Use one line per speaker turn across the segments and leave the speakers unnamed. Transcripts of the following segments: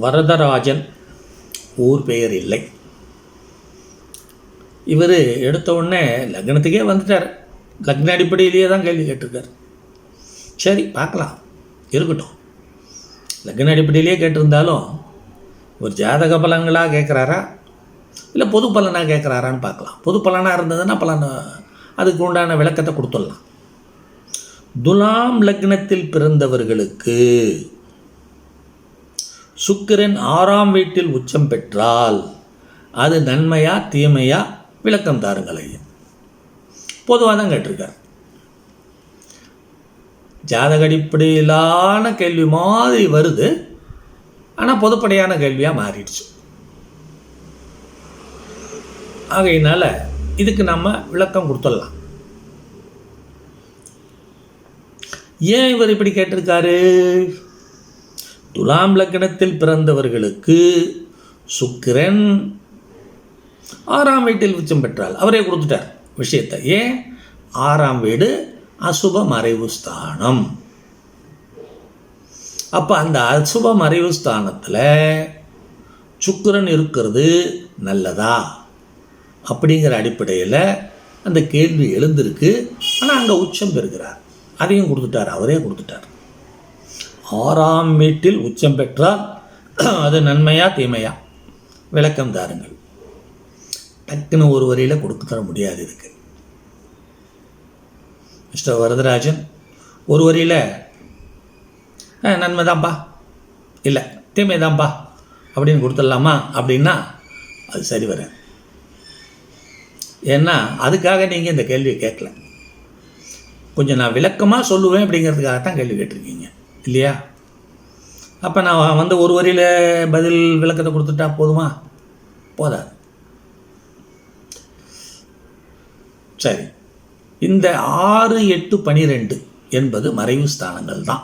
வரதராஜன், ஊர் பெயர் இல்லை. இவர் எடுத்த உடனே லக்னத்துக்கே வந்துட்டார். லக்ன அடிப்படையிலேயே தான் கேள்வி கேட்டிருக்கார். சரி பார்க்கலாம், இருக்கட்டும். லக்ன அடிப்படையிலேயே கேட்டிருந்தாலும் ஒரு ஜாதக பலன்களாக கேட்குறாரா இல்லை பொது பலனாக கேட்குறாரான்னு பார்க்கலாம். பொது பலனாக இருந்ததுன்னா பலன் அதுக்கு உண்டான விளக்கத்தை கொடுத்துடலாம். துலாம் லக்னத்தில் பிறந்தவர்களுக்கு சுக்கிரன் 6ஆம் வீட்டில் உச்சம் பெற்றால் அது நன்மையா தீமையா விளக்கம் தாருங்கள் ஐயா. பொதுவாக தான் கேட்டிருக்கார். ஜாதக அடிப்படையிலான கேள்வி மாதிரி வருது, ஆனால் பொதுப்படையான கேள்வியாக மாறிடுச்சு. ஆகையினால இதுக்கு நம்ம விளக்கம் கொடுத்துடலாம். ஏன் இவர் இப்படி கேட்டிருக்காரு? துலாம் லக்னத்தில் பிறந்தவர்களுக்கு சுக்கிரன் 6ஆம் வீட்டில் உச்சம் பெற்றால் அவரே கொடுத்துட்டார் விஷயத்தை. ஏன்? 6ஆம் வீடு அசுப மறைவு ஸ்தானம். அப்போ அந்த அசுப மறைவு ஸ்தானத்தில் சுக்கிரன் இருக்கிறது நல்லதா அப்படிங்கிற அடிப்படையில் அந்த கேள்வி எழுந்திருக்கு. ஆனால் அங்கே உச்சம் பெறுகிறார், அதையும் கொடுத்துட்டார், அவரே கொடுத்துட்டார். 6ஆம் வீட்டில் உச்சம் பெற்றால் அது நன்மையா தீமையா விளக்கம் தாருங்கள். டக்குன்னு ஒரு வரியில் கொடுக்க தர முடியாது. இதுக்கு மிஸ்டர் வரதராஜன் ஒரு வரியில் நன்மை தான்ப்பா இல்லை தீமை தான்ப்பா அப்படின்னு கொடுத்துடலாமா அப்படின்னா அது சரி வர. ஏன்னா அதுக்காக நீங்கள் இந்த கேள்வியை கேட்கல. கொஞ்சம் நான் விளக்கமாக சொல்லுவேன் அப்படிங்கிறதுக்காக தான் கேள்வி கேட்டிருக்கீங்க இல்லையா? அப்போ நான் ஒரு வரியில் பதில் விளக்கத்தை கொடுத்துட்டா போதுமா? போதாது. சரி, இந்த 6, 8, 12 என்பது மறைவு ஸ்தானங்கள் தான்.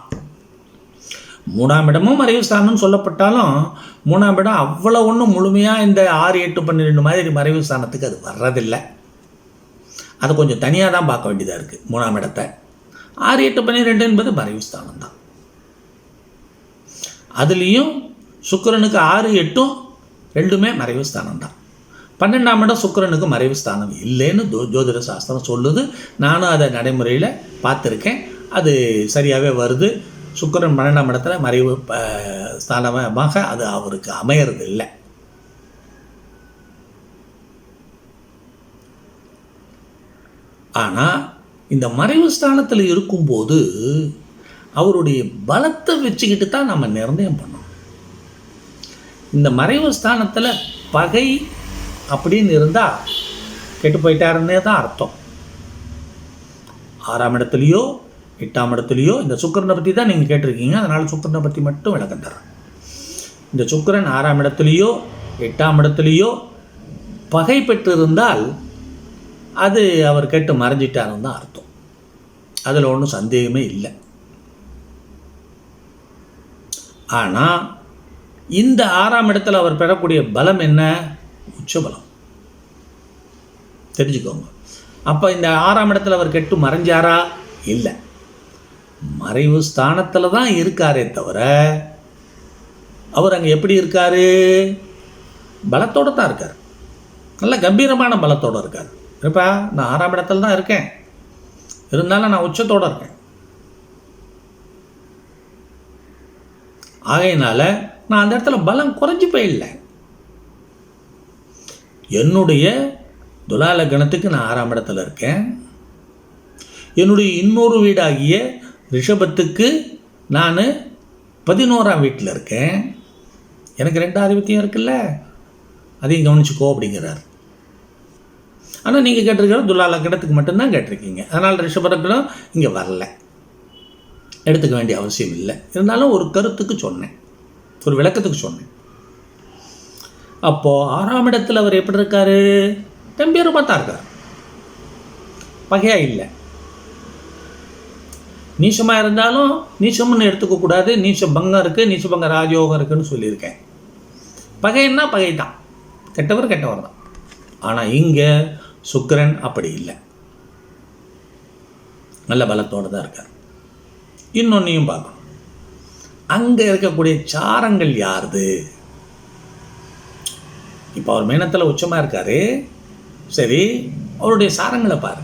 3ஆம் இடமும் மறைவு ஸ்தானம்னு சொல்லப்பட்டாலும் 3ஆம் இடம் அவ்வளோ ஒன்றும் முழுமையாக இந்த 6, 8, 12 மாதிரி மறைவு ஸ்தானத்துக்கு அது வர்றதில்லை. அதை கொஞ்சம் தனியாக தான் பார்க்க வேண்டியதாக இருக்குது. 3ஆம் இடத்தை 6, 8, 12 என்பது மறைவு ஸ்தானம் தான். அதுலேயும் சுக்கிரனுக்கு 6, 8 ரெண்டுமே மறைவு ஸ்தானம் தான். 12ஆம் இடம் சுக்கிரனுக்கு மறைவு ஸ்தானம் இல்லைன்னு ஜோதிட சாஸ்திரம் சொல்லுது. நானும் அதை நடைமுறையில் பார்த்துருக்கேன். அது சரியாகவே வருது. சுக்கிரன் 12ஆம் இடத்துல மறைவு ஸ்தானமாக அது அவருக்கு அமையறது இல்லை. ஆனால் இந்த மறைவு ஸ்தானத்தில் இருக்கும்போது அவருடைய பலத்தை வச்சுக்கிட்டு தான் நம்ம நிர்ணயம் பண்ணோம். இந்த மறைவு ஸ்தானத்தில் பகை அப்படின்னு இருந்தால் கெட்டு போயிட்டாருன்னே தான் அர்த்தம். 6ஆம் இடத்துலையோ 8ஆம் இடத்துலையோ இந்த சுக்கிரனை பற்றி தான் நீங்கள் கேட்டிருக்கீங்க. அதனால் சுக்கிரனை பற்றி மட்டும் விளக்கம் தர்றேன். இந்த சுக்கிரன் 6ஆம் இடத்துலையோ 8ஆம் இடத்துலையோ பகை பெற்றிருந்தால் அது அவர் கெட்டு மறைஞ்சிட்டாருன்னு தான் அர்த்தம். அதில் ஒன்றும் சந்தேகமே இல்லை. ஆனால் இந்த 6ஆம் இடத்துல அவர் பெறக்கூடிய பலம் என்ன? உச்சபலம். தெரிஞ்சுக்கோங்க. அப்போ இந்த 6ஆம் இடத்துல அவர் கெட்டு மறைஞ்சாரா? இல்லை, மறைவு ஸ்தானத்தில் தான் இருக்காரே தவிர அவர் அங்கே எப்படி இருக்கார்? பலத்தோடு தான் இருக்கார். நல்ல கம்பீரமான பலத்தோடு இருக்கார். இருப்பா, நான் 6ஆம் இடத்துல தான் இருக்கேன், இருந்தாலும் நான் உச்சத்தோடு இருக்கேன். ஆகையினால நான் அந்த இடத்துல பலம் குறைஞ்சி போயிடல. என்னுடைய துலால கணத்துக்கு நான் 6ஆம் இடத்துல இருக்கேன். என்னுடைய இன்னொரு வீடாகிய ரிஷபத்துக்கு நான் 11ஆம் வீட்டில் இருக்கேன். எனக்கு 2 ஆதிபத்தியம் இருக்குல்ல, அதையும் கவனிச்சுக்கோ அப்படிங்கிறார். ஆனால் நீங்கள் கேட்டிருக்கிற துலால கணத்துக்கு மட்டும்தான் கேட்டிருக்கீங்க. அதனால் ரிஷபரங்களும் இங்கே வரல, எடுத்துக்க வேண்டிய அவசியம் இல்லை. இருந்தாலும் ஒரு கருத்துக்கு சொன்னேன், ஒரு விளக்கத்துக்கு சொன்னேன். அப்போது 6ஆம் இடத்துல அவர் எப்படி இருக்கார்? கம்பீரமாக தான் இருக்கார், பகையாக இல்லை. நீச்சமாக இருந்தாலும் நீச்சம்னு எடுத்துக்கக்கூடாது. நீச்ச பங்கம் இருக்குது, நீச்சபங்க ராஜயோகம் இருக்குதுன்னு சொல்லியிருக்கேன். பகைன்னா பகை தான், கெட்டவர் கெட்டவர் தான். ஆனால் இங்கே சுக்கிரன் அப்படி இல்லை, நல்ல பலத்தோடு தான் இருக்கார். இன்னொன்னையும் பார்க்கணும். அங்கே இருக்கக்கூடிய சாரங்கள் யாருது? இப்போ அவர் மீனத்தில் உச்சமாக இருக்காரு, சரி, அவருடைய சாரங்களை பாரு.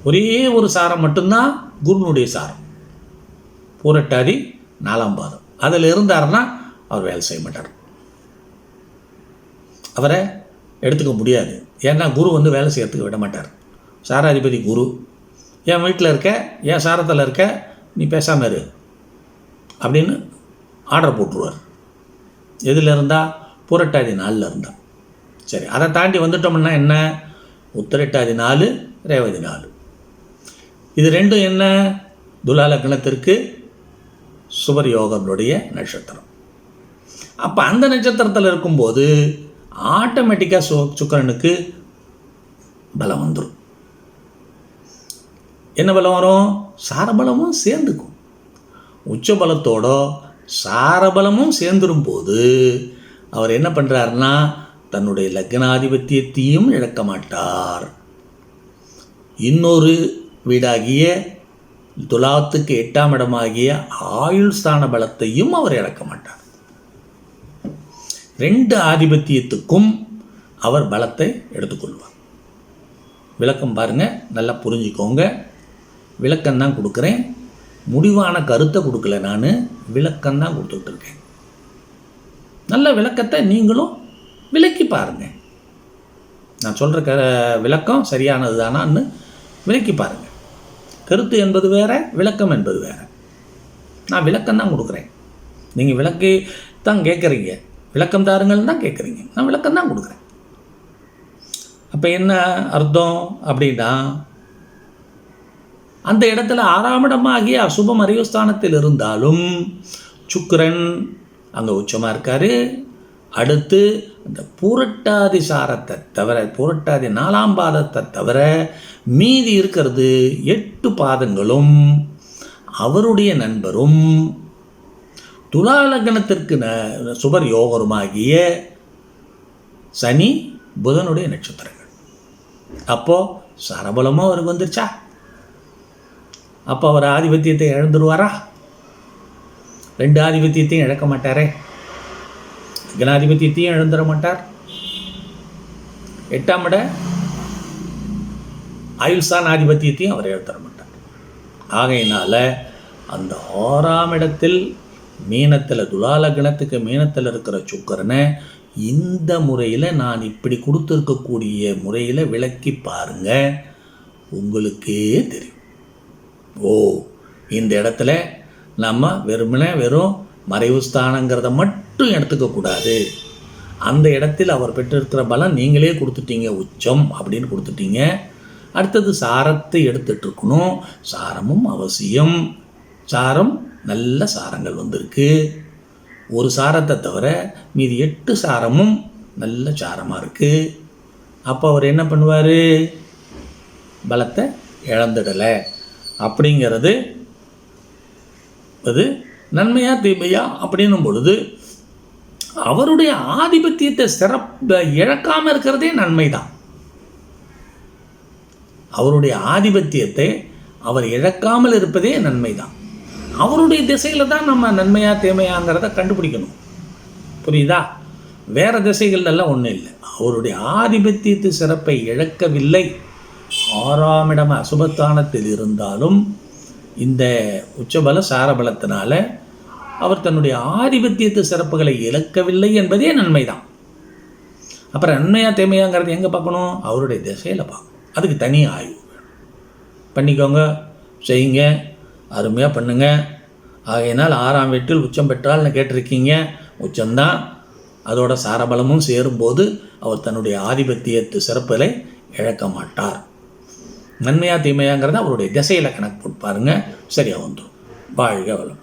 ஒரே ஒரு சாரம் மட்டும்தான் குருனுடைய சாரம், பூரட்டாதி 4ஆம் பாதம். அதில் இருந்தாருன்னா அவர் வேலை செய்ய மாட்டார், அவரை எடுத்துக்க முடியாது. ஏன்னா குரு வேலை செய்யறதுக்கு விட மாட்டார். சாராதிபதி குரு. என் வீட்டில் இருக்க, என் சாரத்தில் இருக்க, நீ பேசாமல் இரு அப்படின்னு ஆர்டர் போட்டுருவார். எதில் இருந்தால்? பூரட்டாதி 4ல் இருந்தால். சரி, அதை தாண்டி வந்துட்டோம்னா என்ன? உத்திரட்டாதி 4, ரேவதி 4. இது ரெண்டும் என்ன? துலா லக்னத்திற்கு சுபர் யோகனுடைய நட்சத்திரம். அப்போ அந்த நட்சத்திரத்தில் இருக்கும்போது ஆட்டோமேட்டிக்காக சுக்கிரனுக்கு பலம் வந்துடும். என்ன பலம் வரும்? சாரபலமும் சேர்ந்துக்கும். உச்ச பலத்தோட சாரபலமும் சேர்ந்துடும் போது அவர் என்ன பண்ணுறாருன்னா தன்னுடைய லக்னாதிபத்தியத்தையும் இழக்க மாட்டார். இன்னொரு வீடாகிய துலாத்துக்கு 8ஆம் இடமாகிய ஆயுள் ஸ்தான பலத்தையும் அவர் இழக்க மாட்டார். 2 ஆதிபத்தியத்துக்கும் அவர் பலத்தை எடுத்துக்கொள்வார். விளக்கம் பாருங்க, நல்லா புரிஞ்சுக்கோங்க. விளக்கம்தான் கொடுக்குறேன், முடிவான கருத்தை கொடுக்கல. நான் விளக்கம்தான் கொடுத்துட்டு இருக்கேன். நல்ல விளக்கத்தை நீங்களும் விளக்கி பாருங்க. நான் சொல்கிற விளக்கம் சரியானது தானான்னு விளக்கி பாருங்க. கருத்து என்பது வேற, விளக்கம் என்பது வேற. நான் விளக்கம் தான் கொடுக்குறேன், நீங்கள் விளக்கி தான் கேட்குறீங்க. விளக்கம் தாருங்கள்னு தான் கேட்குறீங்க, நான் விளக்கம் தான் கொடுக்குறேன். அப்போ என்ன அர்த்தம் அப்படின்னா, அந்த இடத்துல 6ஆம் இடமாகிய அசுபம் அறிவுஸ்தானத்தில் இருந்தாலும் சுக்கிரன் அங்கே உச்சமாக இருக்கார். அடுத்து அந்த பூரட்டாதி சாரத்தை தவிர, பூரட்டாதி 4ஆம் பாதத்தை தவிர மீதி இருக்கிறது 8 பாதங்களும் அவருடைய நண்பரும் துலா லக்னத்திற்கு சுபர் யோகருமாகிய சனி புதனுடைய நட்சத்திரங்கள். அப்போது சரபலமும் அவருக்கு வந்துருச்சா? அப்போ அவர் ஆதிபத்தியத்தை இழந்துருவாரா? 2 ஆதிபத்தியத்தையும் இழக்க மாட்டாரே. லக்னாதிபத்தியத்தையும் இழந்துட மாட்டார். 8ஆம் இட ஆயுள்ஸ்தான ஆதிபத்தியத்தையும் அவர் இழந்துட மாட்டார். ஆகையினால அந்த 6ஆம் இடத்தில் மீனத்தில், துலா லக்னத்துக்கு மீனத்தில் இருக்கிற சுக்கிரனை இந்த முறையில் நான் இப்படி கொடுத்துருக்கக்கூடிய முறையில் விளக்கி பாருங்க, உங்களுக்கே தெரியும். ஓ, இந்த இடத்துல நம்ம வெறும் மறைவு ஸ்தானங்கிறத மட்டும் எடுத்துக்கக்கூடாது. அந்த இடத்தில் அவர் பெற்றிருக்கிற பலம் நீங்களே கொடுத்துட்டீங்க, உச்சம் அப்படின்னு கொடுத்துட்டீங்க. அடுத்தது சாரத்தை எடுத்துகிட்ருக்கணும். சாரமும் அவசியம். சாரம் நல்ல சாரங்கள் வந்திருக்கு. ஒரு சாரத்தை தவிர மீதி 8 சாரமும் நல்ல சாரமாக இருக்குது. அப்போ அவர் என்ன பண்ணுவார்? பலத்தை இழந்துடலை. அப்படிங்கிறது அது நன்மையா தீமையா அப்படின்னும் பொழுது அவருடைய ஆதிபத்தியத்தை இழக்காமல் இருக்கிறதே நன்மை தான். அவருடைய ஆதிபத்தியத்தை அவர் இழக்காமல் இருப்பதே நன்மை தான். அவருடைய திசையில் தான் நம்ம நன்மையா தீமையாங்கிறத கண்டுபிடிக்கணும். புரியுதா? வேறு திசைகள்லாம் ஒன்றும் இல்லை. அவருடைய ஆதிபத்தியத்து சிறப்பை இழக்கவில்லை. 6ஆம் இடம் அசுபத்தானத்தில் இருந்தாலும் இந்த உச்சபல சாரபலத்தினால அவர் தன்னுடைய ஆதிபத்தியத்து சிறப்புகளை இழக்கவில்லை என்பதே நன்மை தான். அப்புறம் நன்மையா தேமையாங்கிறது எங்கே பார்க்கணும்? அவருடைய திசையில் பார்க்கணும். அதுக்கு தனி ஆய்வு பண்ணிக்கோங்க, செய்யுங்க, அருமையாக பண்ணுங்க. ஆகையினால் 6ஆம் வீட்டில் உச்சம் பெற்றால்னு கேட்டிருக்கீங்க. உச்சம்தான். அதோட சாரபலமும் சேரும்போது அவர் தன்னுடைய ஆதிபத்தியத்து சிறப்புகளை இழக்க மாட்டார். நன்மையா தீமையாங்கிறத அவருடைய திசையில் கணக்கு போட்டு பாருங்கள், சரியாக வந்துடும். வாழ்க வளம்.